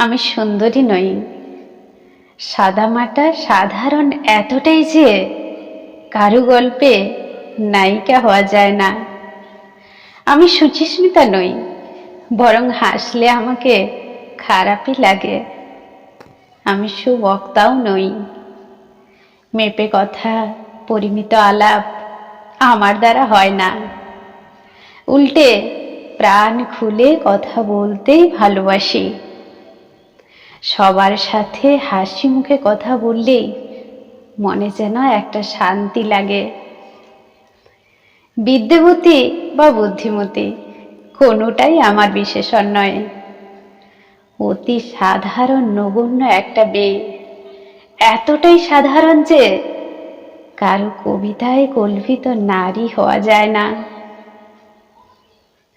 আমি সুন্দরী নই, সাদামাটা সাধারণ এতটাই যে কারু গল্পে নায়িকা হওয়া যায় না। আমি সুচিস্মিতা নই, বরং হাসলে আমাকে খারাপই লাগে। আমি সুবক্তাও নই, মেপে কথা পরিমিত আলাপ আমার দ্বারা হয় না। উল্টে প্রাণ খুলে কথা বলতেই ভালোবাসি। সবার সাথে হাসি মুখে কথা বললেই মনে যেন একটা শান্তি লাগে। বিদ্যাবতী বা বুদ্ধিমতী কোনোটাই আমার বিশেষণ নয়। অতি সাধারণ নগণ্য একটা মেয়ে, এতটাই সাধারণ যে কারো কবিতায় কল্পিত নারী হওয়া যায় না।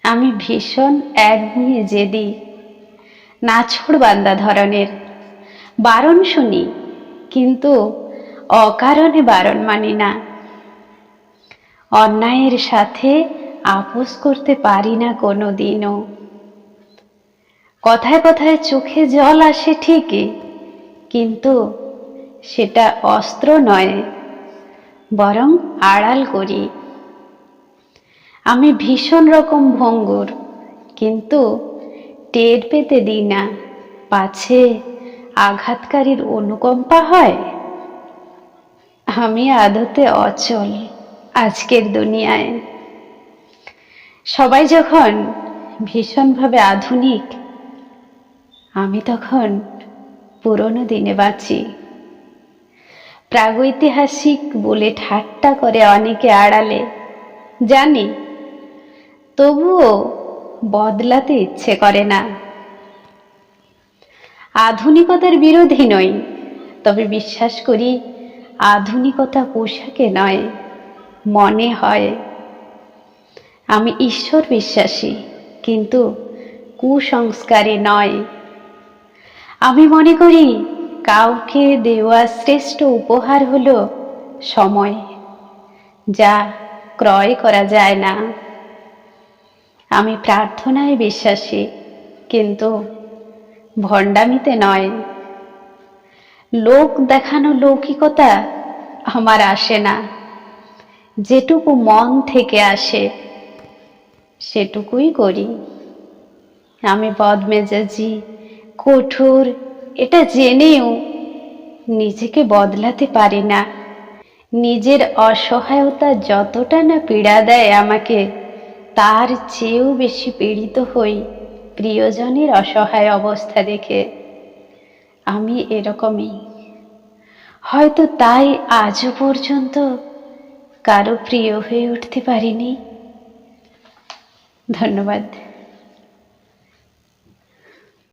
আমি ভীষণ একগুঁয়ে জেদি, নাছোড়বান্দা ধরনের। বারণ শুনি, কিন্তু অকারণে বারণ মানি না। অন্যায়ের সাথে আপোষ করতে পারি না কোনো দিনও। কথায় কথায় চোখে জল আসে ঠিকই, কিন্তু সেটা অস্ত্র নয়, বরং আড়াল করি। আমি ভীষণ রকম ভঙ্গুর, কিন্তু টের পেতে দিই না, পাছে আঘাতকারীর অনুকম্পা হয়। আমি আদতে অচল আজকের দুনিয়ায়। সবাই যখন ভীষণভাবে আধুনিক, আমি তখন পুরনো দিনে বাঁচি। প্রাগৈতিহাসিক বলে ঠাট্টা করে অনেকে আড়ালে, জানি, তবুও বদলাতে ইচ্ছে করে না। আধুনিকতার বিরোধী নই, তবে বিশ্বাস করি আধুনিকতা পোশাকে নয়, মনে হয়। আমি ঈশ্বর বিশ্বাসী, কিন্তু কুসংস্কারে নয়। আমি মনে করি কাউকে দেওয়া শ্রেষ্ঠ উপহার হলো সময়, যা ক্রয় করা যায় না। আমি প্রার্থনায় বিশ্বাসী, কিন্তু ভণ্ডামিতে নয়। লোক দেখানো লৌকিকতা আমার আসে না। যেটুকু মন থেকে আসে সেটুকুই করি। আমি বদমেজাজি, কঠোর, এটা জেনেও নিজেকে বদলাতে পারি না। নিজের অসহায়তা যতটা না পীড়া দেয় আমাকে, তার চেয়েও বেশি পীড়িত হই প্রিয়জনের অসহায় অবস্থা দেখে। আমি এরকমই, হয়তো তাই আজও পর্যন্ত কারো প্রিয় হয়ে উঠতে পারিনি। ধন্যবাদ।